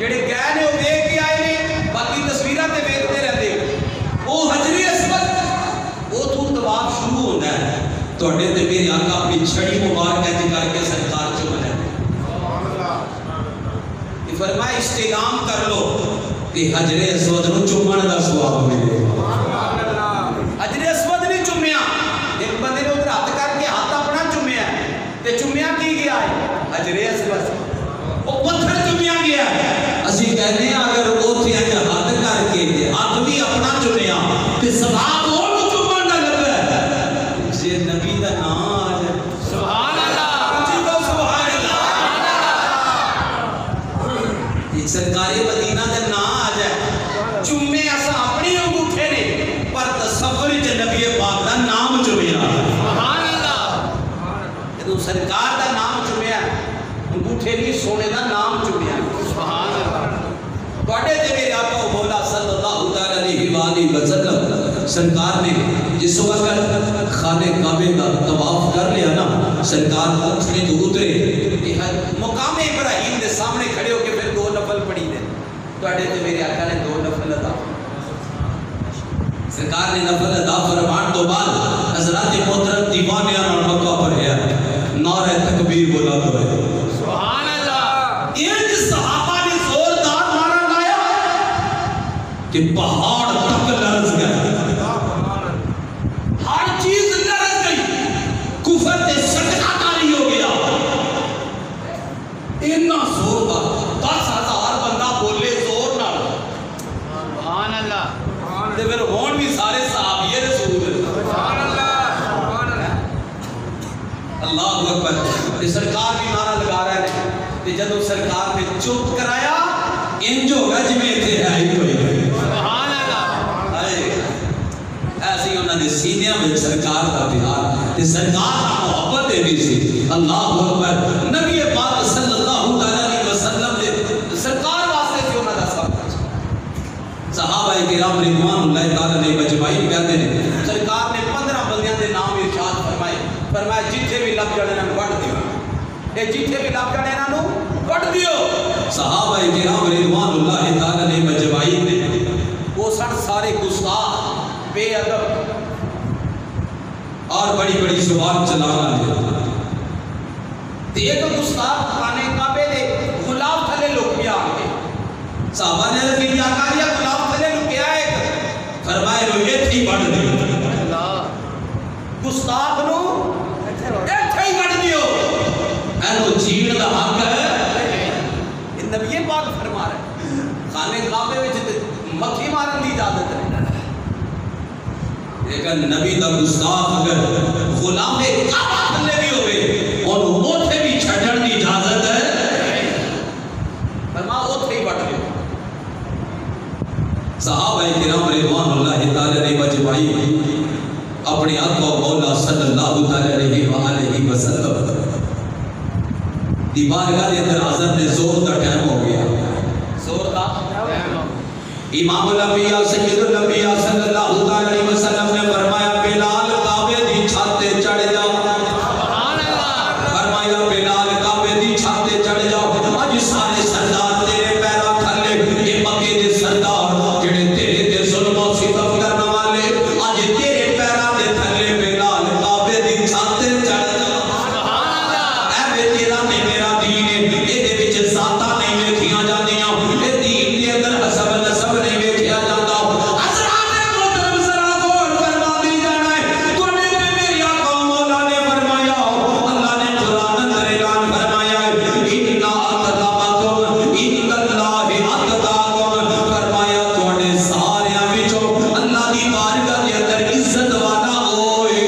جڑے گئے نے وہ ویکھ کے آئے نے باقی تصویراں تے ویکھتے رہندے وہ حجر اسود وہ تو طواف شروع ہوندا ہے تواڈے تے میرے آقا اپنی چھڑی مبارک تے کر کے سرکار چ بنے یہ فرمایا استلام کر لو کہ حجر اسود نو چومن دا ثواب ملے حجر اسود نہیں چومیا ایک بندے نے ادھر ہاتھ کر کے ہاتھ اپنا چومیا تے چومیا کی گیا ہے حجر اسود وہ پتھر چومیا گیا اسی کہنے ہیں اگر اوتھے ہاتھ کر کے ہاتھ بھی اپنا چومیا تے ثواب اور چومن دا لگا جے نبی دا نام آ جائے سبحان اللہ جی تو سبحان اللہ ایک سرکار مدینہ دا نام آ جائے چومے اساں سرکار نے جس وقت خانہ کعبے کا طواف کر لیا نا، سرکار اٹھنے تو اترے مقام ابراہیم دے سامنے کھڑے ہو کے پھر 2 نفل پڑھی دے تو میرے آقا نے 2 نفل ادا سرکار نے نفل ادا فرمان تو بعد حضرات محترم دیوانیاں اور مکہ پر ہے نعرہ تکبیر بولا تو ہے سبحان اللہ۔ ایک صحابہ نے زوردار نعرہ لایا کہ پہاڑ تک لرز گئے، ہر چیز لرز گئی، کفر تے سجدہ کاری ہو گیا، اتنا زوردار 10,000 بندہ بولے زور نہ سبحان اللہ تے پھر ہون بھی سارے صحابی رسول سبحان اللہ اللہ اکبر۔ سرکار بھی نعرہ لگا رہے ہیں کہ جدو سرکار نے چپ کرایا انجو گج میں تھے ہے ہی کوئی سبحان اللہ ایسی انہوں نے سینیاں میں سرکار کا پیار کہ سرکار کا محبت بھی سی اللہ اکبر۔ نبی پاک صلی اللہ علیہ وسلم نے سرکار واسطے سے انہوں نے سب صحابہ کرام رضوان اللہ تعالیٰ علیہ مجمعین کہتے ہیں سرکار نے 15 بندیاں دے نام ارشاد فرمایا جتھے بھی لب جانے نہ وڈ دیو، اے جتھے بھی لب جانے نہ وڈ دیو۔ صحابہ کرام رضوان اللہ تعالیٰ علیہ مجمعین نے وہ سن سارے گستاخ بے ادب اور بڑی بڑی زبان چلانا دیا تے ایک گستاخ خانے کعبے دے غلاف تھلے لک گیا آگے صحابہ نے رکھی کیا کہا غلاف تھلے لک گیا ایک فرمائے رو یہ تھی بڑھ دیو گستاخ نو ایتھے ہی بڑھ دیو اینو جیڑ دا حق ہے نبی پاک فرما رہے خانے کعبے وچ مکھی مارن دی اجازت ہے لیکن نبی دا گستاخ اگر غلام کعبہ تھلے بھی ہوئے اور اوتھے بھی چھڈن دی اجازت ہے فرما اوتھے ہی بڑھ دیو۔ صحابہ کرام رضوان اللہ تعالی علیہ مجمعین اپنے آقا و مولا صلی اللہ علیہ وآلہ وسلم دی بارگاہ دے اندر حضرت نے زور دا ٹائم ہو گیا، زور دا امام الانبیاء سید الانبیاء صلی اللہ علیہ وسلم نے فرمایا بلال کعبے دی چھت تے چڑھ جاؤ فرمایا بلال کعبے دی چھت تے چڑھ جاؤ اج سارے سردار تیرے پیرا تھلے یہ مکے دے سردار جڑے تیرے تے ظلم و ستم کرنے والے اج تیرے پیرا دے تھلے بلال کعبے دی چھت تے چڑھ جاؤ سبحان اللہ۔ اے تیرا نہیں میرا دین ہے اے دے وچ ذاتاں نہیں ویکھیاں جاندیاں اے دین دے اندر حسب نسب نہیں ویکھیا جاندا حضرات محترم ذرا غور فرما دی جانا ہے توڑے تے میری آقا مولا نے فرمایا اللہ نے قرآن اندر اعلان فرمایا ان اتقاکم ان اللہ اتقاکم فرمایا توڑے ساریاں وچوں اللہ دی بارگاہ دے اندر عزت والا ہوئے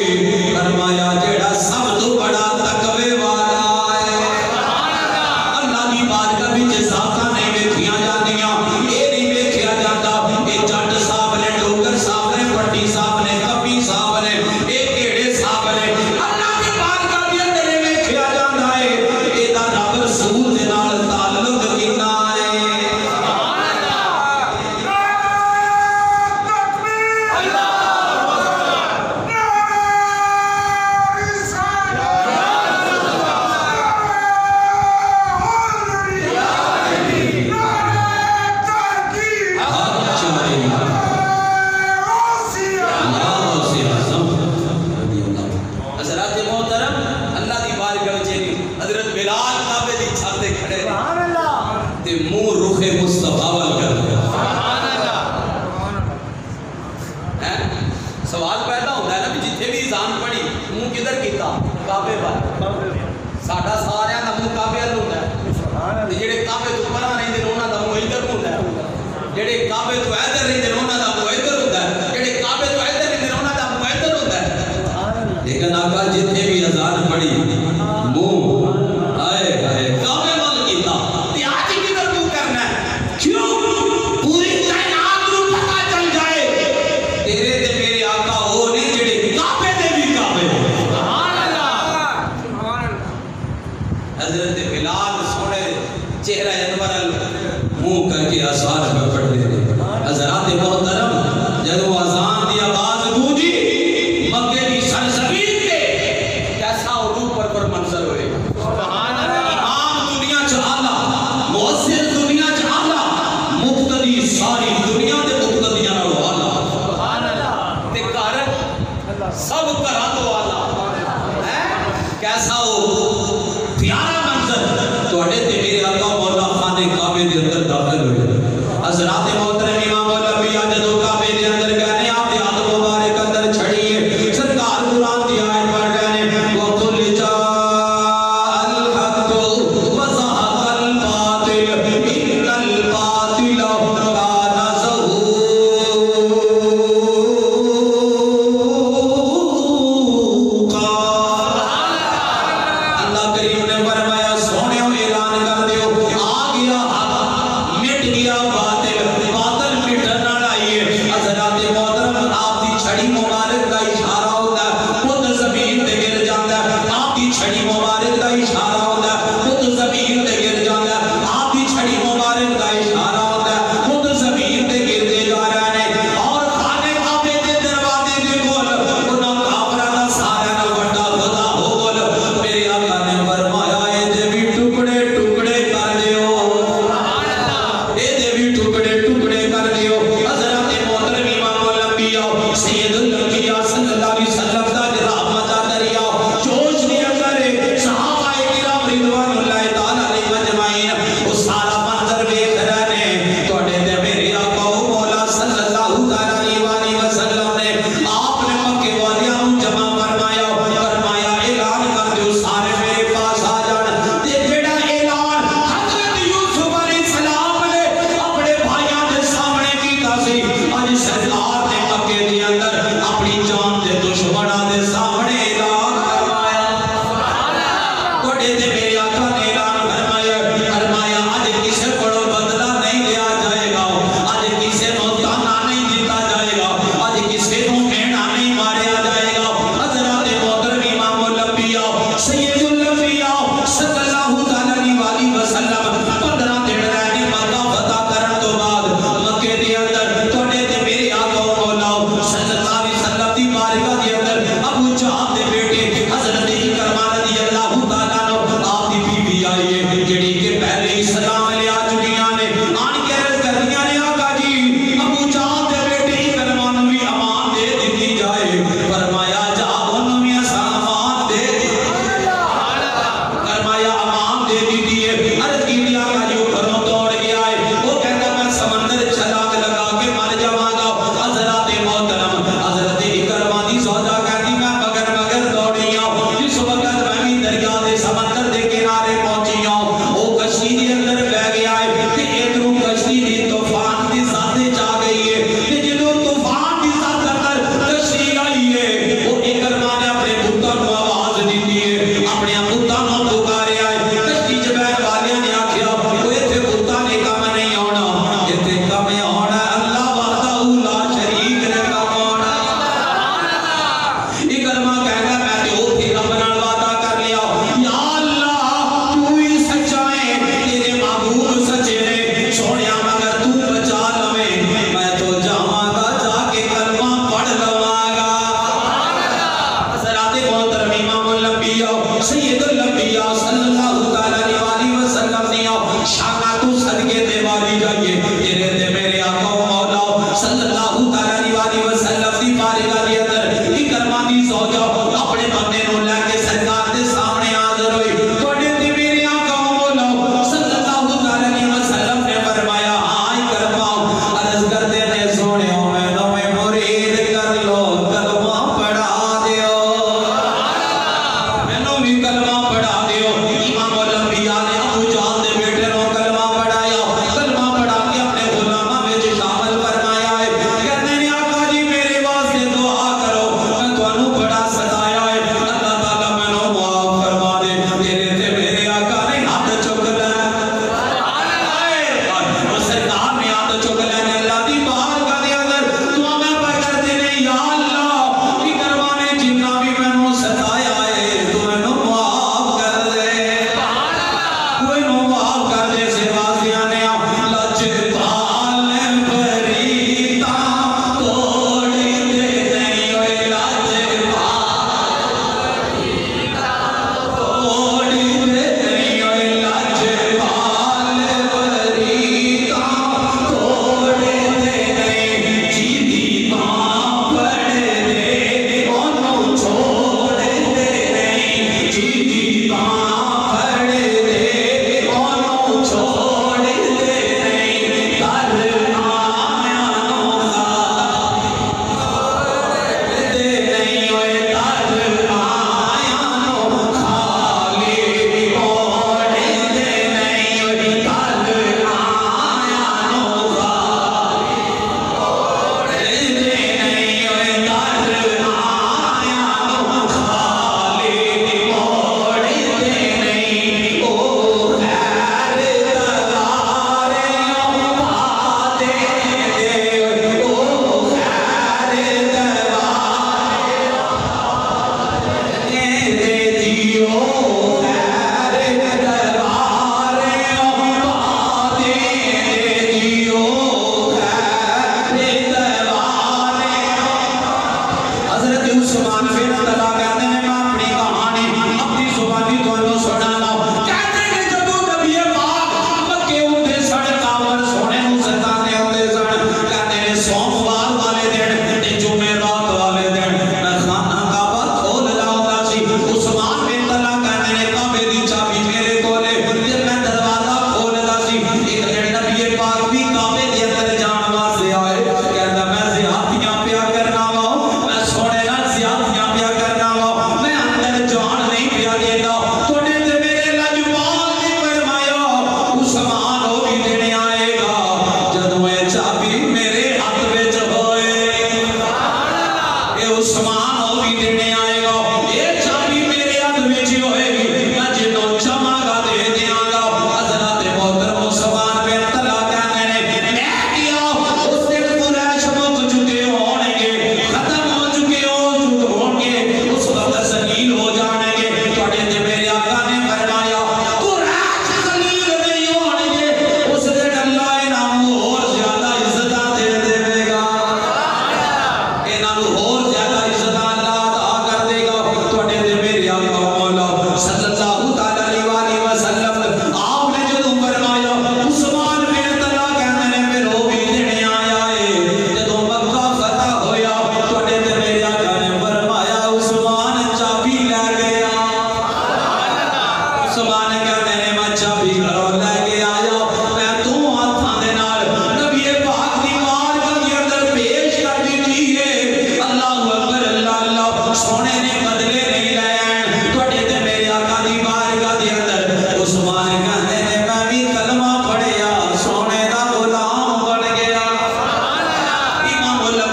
فرمایا جیڑا سب تو بڑا تقوی والا ہے سبحان اللہ۔ اللہ دی بارگاہ وچ ذاتاں نہیں ویکھیاں جاندیاں اے نہیں ویکھیا جاندا اے جٹ صاحب نے ڈوگر صاحب نے پٹی صاحب نے کبھی صاحب نے اے کیڑے صاحب نے اللہ دی بارگاہ دے اندر ویکھیا جاندا ہے اے دا رب رسول دے نال تعلق کینا ہے سبحان اللہ۔ حضرات محترم اللہ دی بارگاہ وچ حضرت بلال کعبے دی چھت تے کھڑے سبحان اللہ تے منہ رخ مصطفیٰ ول کر سبحان اللہ۔ سوال پیدا ہوتا ہے نا بھی جتھے بھی اذان پڑھی منہ کدھر کیتا کعبے ول ساڈا سارے دا منہ کعبے ول ہوندا ہے سبحان اللہ۔ جڑے کعبے تو پرا نہیں دے انہاں دا منہ ادھر ہوندا ہے جڑے کعبے تو ادھر نہیں دے انہاں دا منہ ادھر ہوندا ہے جڑے کعبے تو ادھر نہیں دے انہاں دا منہ ادھر ہوندا ہے لیکن آقا جتنے بھی اذان پڑھی منہ آئے آئے کعبے وال کیتا تے آج کدھر منہ کرنا ہے کیوں پوری کائنات نو پتہ چل جائے تیرے تے میرے آقا وہ نہیں جڑے کعبے دے بھی کعبے سبحان اللہ سبحان اللہ۔ اج سرکار نے مکے دے اندر اپنی جان دے دشمناں دے سامنے اعلان فرمایا بڑے تے میرے آقا نے اعلان فرمایا اج کسے کولوں بدلہ نہیں لیا جائے گا اج کسے نوں تانا نہیں دتا جائے گا اج کسے نوں مہنا نہیں ماریا جائے گا حضرات محترم امام الانبیاء سید الانبیاء صلی اللہ تعالی علیہ وسلم 15 دن رہنے مکہ فتح کرن تو بعد مکے دے اندر تھوڑے تے میرے آقا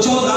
14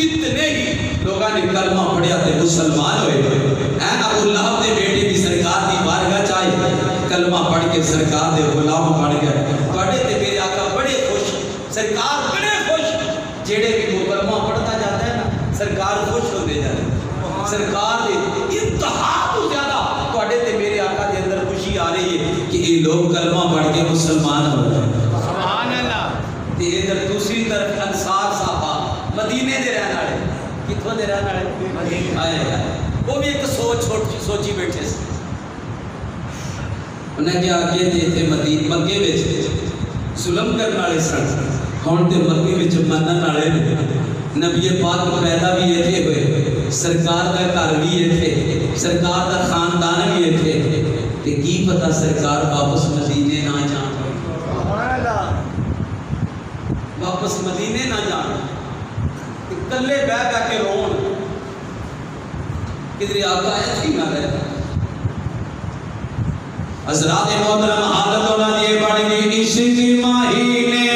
کتنے ہی لوگوں نے کلمہ پڑھیا تے مسلمان ہوئے ابو لہب دے بیٹے بھی سرکار دی بارگاہ چاہے کلمہ پڑھ کے سرکار دے غلام بن گئے بڑے تے میرے آقا بڑے خوش سرکار بڑے خوش جیڑے بھی وہ کلمہ پڑھتا جاتا ہے نا سرکار خوش ہوتے جاتے ہیں سرکار دے انتہا تو زیادہ بڑے تے میرے آقا دے اندر خوشی آ رہی ہے کہ یہ لوگ کلمہ پڑھ کے مسلمان ہو گئے سبحان اللہ تے ادھر دوسری طرف انصار صحابہ مدینے دے رہن والے کتھوں دے رہن والے آئے وہ بھی ایک سوچی بیٹھے سے انہیں کیا آگے دے تھے مکے وچ ظلم کرنے والے سن ہن تے مکے وچ منن والے نبی پاک پیدا بھی ایتھے ہوئے سرکار دا گھر بھی ایتھے سرکار دا خاندان بھی ایتھے تے کی پتہ سرکار واپس مدینے نہ جان سبحان اللہ واپس مدینے نہ جان کلے بہ کے رون کدھر آقا ایتھی نہ رہے حضرات محترم حالت ہونا دیئے بڑھ گئی عشق مہینے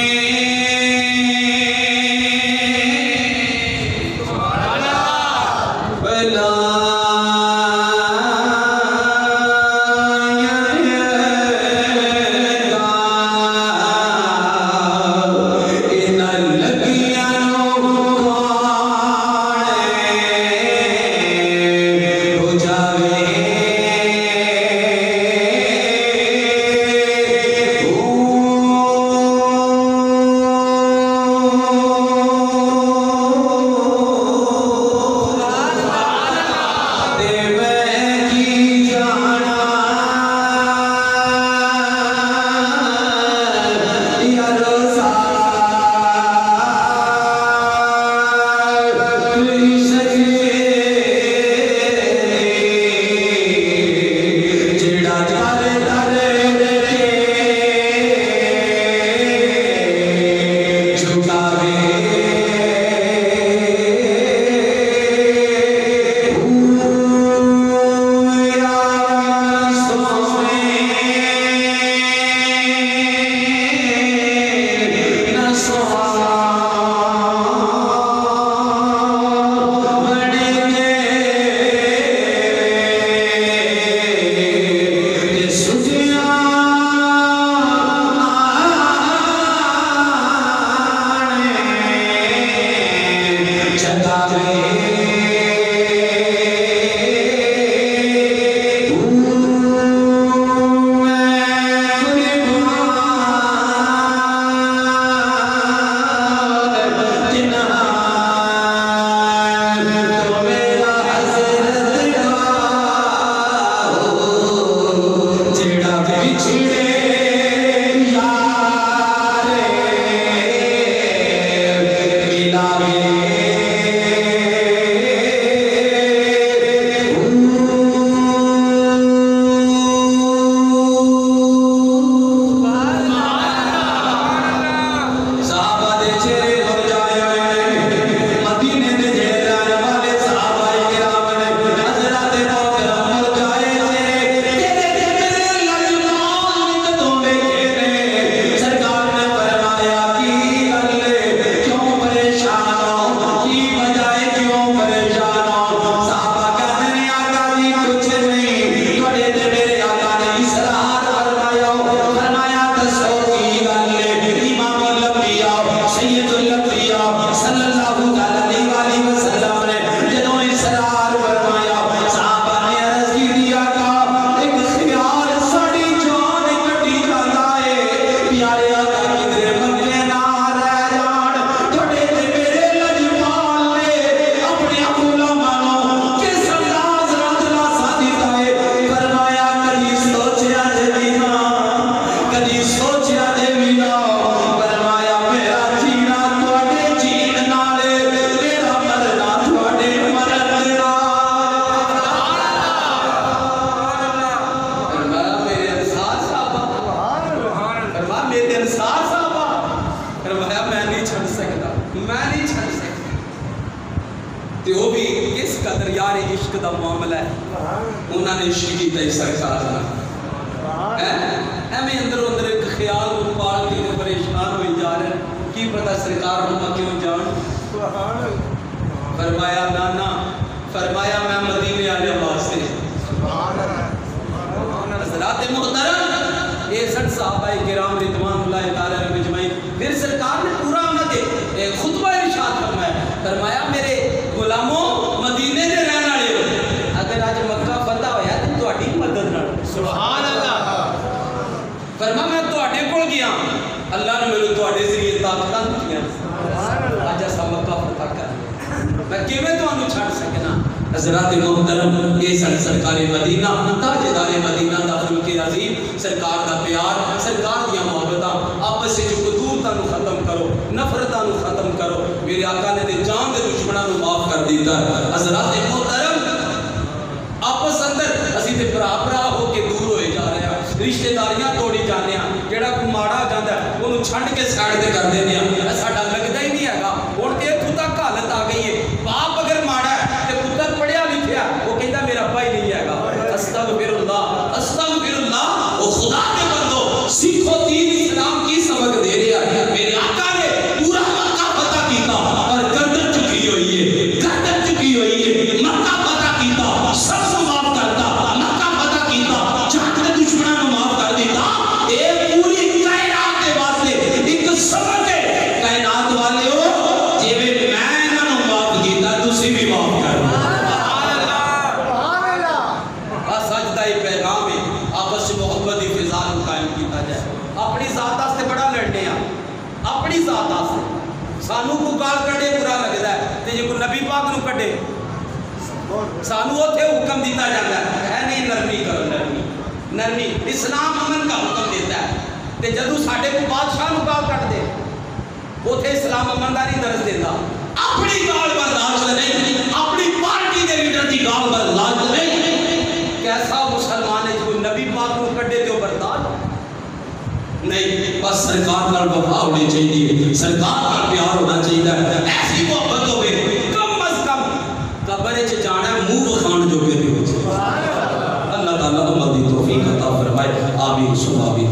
تے وہ بھی اس قدر یار عشق دا معاملہ ہے انہوں نے عشق کی تے سرکار میں اندر ایک خیال کو پال کے پریشان ہوئی جا رہے ہیں کی پتہ سرکار ہم کیوں جان فرمایا نانا، فرمایا میں مدینے والے واسطے حضرات محترم یہ سن صحابہ کرام رضوان اللہ تعالی علیہم اجمعین. پھر سرکار نے پورا انہاں دے خطبہ ارشاد فرمایا، فرمایا میرے غلاموں مدینے دے رہن والے ہو، اگر اج مکہ فتح ہویا تے تہاڈی مدد نال سبحان اللہ. فرمایا میں تہاڈے کول گیا، اللہ نے میرے تہاڈے ذریعے طاقتاں دتیاں، اج اساں مکہ فتح کر میں کیویں تانوں چھڈ سکنا. حضرات محترم یہ سرکار مدینہ تاجدار مدینہ دا خلق عظیم، سرکار دا پیار، سرکار دیا محبتاں آپس وچ قدورتاں نو ختم کرو، نفرتاں نو ختم کرو. میرے آقا نے تے جان دے دشمناں نو معاف کر دیتا. حضرات محترم آپس اندر اسی تے بھرا ہو کے دور ہوئے جا رہے ہیں، رشتہ داریاں توڑی جانے ہیں، جیڑا کوئی ماڑا ہو جاندا ہے اونوں چھڈ کے سائڈ تے کر دینے ہیں. ساڈا لگدا ہی نہیں ہے گا. ہن تے اتھوں تک حالت آ گئی ہے، باپ اگر ماڑا ہے تے پتر پڑھیا لکھیا وہ کہندا میرا بھائی نہیں ہے گا. استغفر اللہ، استغفر اللہ. او خدا کے بندو سیکھو دین اسلام کی سبق دے رہا ہے. میرے آقا نے پورا مکہ فتح کیتا اور گردن چکی ہوئی ہے، گردن چکی ہوئی ہے. مکہ فتح کیتا، سب کو معاف کرتا، مکہ فتح کیتا، جہاں کے دشمنوں کو معاف کر دیتا. اے پوری کائنات کے واسطے ایک سبق ہے. کائنات والے ہو جویں میں انہاں نوں معاف کیتا تسی بھی معاف کرو. پیغام ہے آپس سے محبت کی فضا کو قائم کیتا جائے. اپنی ذات واسطے بڑا لڑنے ہیں، اپنی ذات واسطے سانو کو گال کڈے برا لگتا ہے تے جے کوئی نبی پاک نو کڈے سانو اوتھے حکم دیتا جاتا ہے نہیں نرمی کرو، نرمی نرمی. اسلام امن کا حکم دیتا ہے تے جدوں ساڈے کو بادشاہ نو گال کٹ دے اوتھے اسلام امن دا نہیں درس دیتا. اپنی گال برداشت نہیں، اپنی پارٹی دے لیڈر دی گال برداشت نہیں. کیسا مسلمان ہے جو نبی پاک کو کڈے تے برداشت نہیں. بس سرکار نال وفا ہونی چاہیے، سرکار نال پیار ہونا چاہیے. ایسی محبت ہوے کم از کم قبر وچ جانا منہ وکھان جو کے ہو جائے. اللہ تعالی عمل دی توفیق عطا فرمائے. آمین ثم آمین.